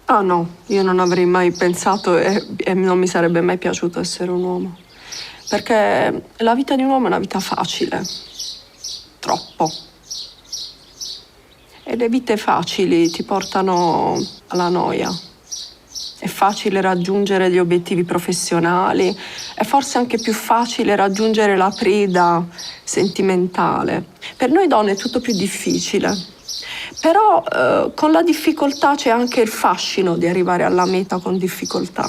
Ah no, io non avrei mai pensato e non mi sarebbe mai piaciuto essere un uomo. Perché la vita di un uomo è una vita facile. Troppo. E le vite facili ti portano alla noia. È facile raggiungere gli obiettivi professionali, è forse anche più facile raggiungere la preda sentimentale. Per noi donne è tutto più difficile. Però con la difficoltà c'è anche il fascino di arrivare alla meta con difficoltà.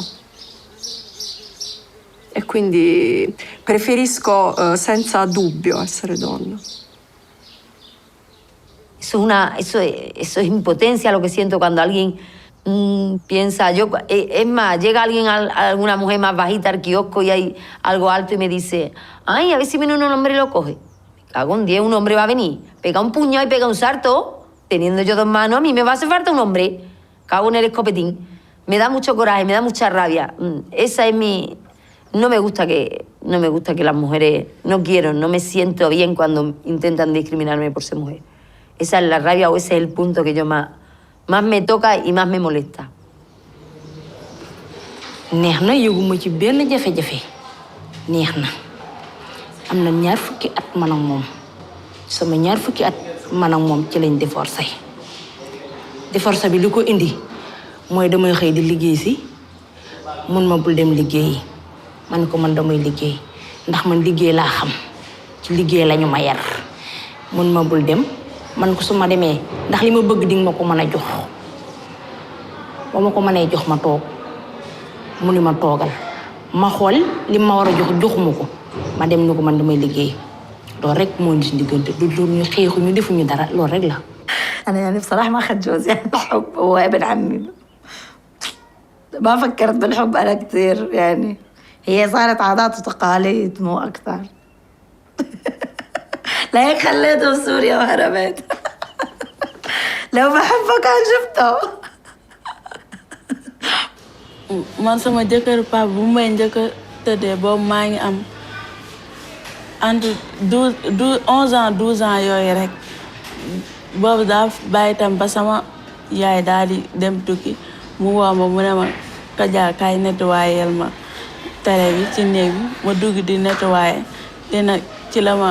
E quindi preferisco senza dubbio essere donna. Eso es impotencia lo que siento cuando alguien piensa, es más, llega alguien, alguna mujer más bajita al kiosco y hay algo alto y me dice, ay, a ver si viene un hombre y lo coge. Me cago en 10, un hombre va a venir, pega un puño y pega un salto, teniendo yo 2 manos, a mí me va a hacer falta un hombre. Cago en el escopetín. Me da mucho coraje, me da mucha rabia. Esa es mi... No me gusta que las mujeres... No quiero, no me siento bien cuando intentan discriminarme por ser mujer. Esa es la rabia o ese es el punto que yo más me toca y más me molesta. neex na yëguma ci benn jafe-jafe neex na am na 2 fukki at man ak moom sama 2 fukki at man ak moom ci lañ divorce bi li ko indi mooy damay xëy di liggéey si mun ma bul dem liggéeyi man ko man damay liggéey ndax man liggéey laa xam ci liggéey lañu ma yar mun ma bul dem man ko su ma demee ndax li ma bëgg di nga ma ko mën a jox ba ma ko mënee jox ma toog mu ni ma toogal ma xool li ma war a jox joxuma ko ma dem ni ko man damay liggéey loolu rek moo ñu si diggante du ñu xeexu ñu defuñu dara loolu rek la. أنا يعني بصراحة ما أخذت جوزي يعني الحب هو ابن عمي ما فكرت بالحب أنا كثير يعني هي صارت عادات وتقاليد مو أكثر لهيك خليته في سوريا وهربت لو بحبه كان شفته man sama jëkkër pap bu may njëkk a tëddee boobu maa ngi am entre 11 ans 12 ans yooyu rek boobu daa bàyyi tam ba sama yaay daal di dem tukki mu woo ma mu ne ma Kaja kaay nettoyel ma télé bi ci néeg bi ma dugg di nettoyer dina ci la ma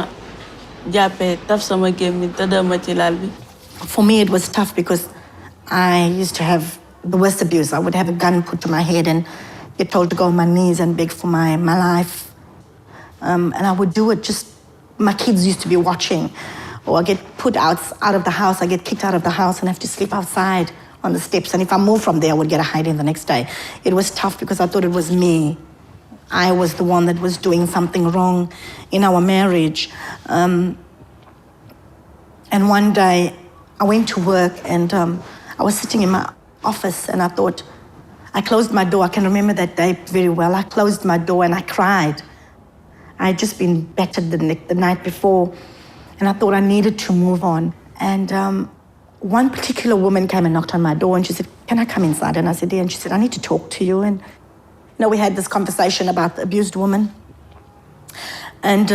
jàppee taf sama gémmiñ tëddal ma ci lal bi. For me, it was tough because I used to have the worst abuse. I would have a gun put to my head and get told to go on my knees and beg for my life. And I would do it just, my kids used to be watching. Or I get put out of the house, I get kicked out of the house and have to sleep outside on the steps. And if I moved from there, I would get a hiding the next day. It was tough because I thought it was me. I was the one that was doing something wrong in our marriage. And one day, I went to work and I was sitting in my office and I thought, I closed my door. I can remember that day very well. I closed my door and I cried. I had just been battered the night before and I thought I needed to move on. And one particular woman came and knocked on my door and she said, can I come inside? And I said, yeah. And she said, I need to talk to you. And we had this conversation about the abused woman. And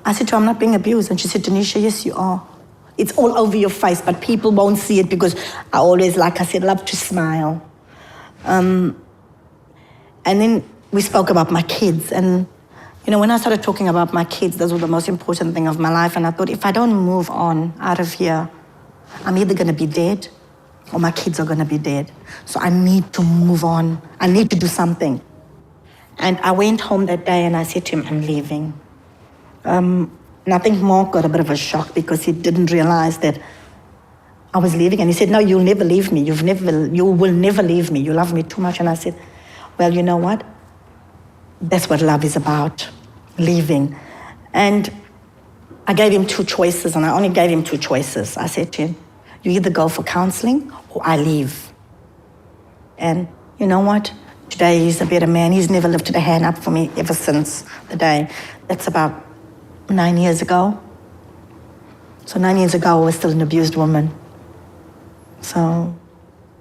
I said to her, I'm not being abused. And she said, Tanisha, yes, you are. It's all over your face, but people won't see it because I always, like I said, love to smile. And then we spoke about my kids. And, when I started talking about my kids, those were the most important thing of my life. And I thought, if I don't move on out of here, I'm either going to be dead or my kids are going to be dead. So I need to move on. I need to do something. And I went home that day and I said to him, I'm leaving. And I think Mark got a bit of a shock because he didn't realize that I was leaving. And he said, no, you'll never leave me. You will never leave me. You love me too much. And I said, well, you know what? That's what love is about, leaving. And I gave him 2 choices, and I only gave him 2 choices. I said to him, you either go for counseling or I leave. And you know what? Today he's a better man. He's never lifted a hand up for me ever since the day. That's about 9 years ago. So 9 years ago, I was still an abused woman. So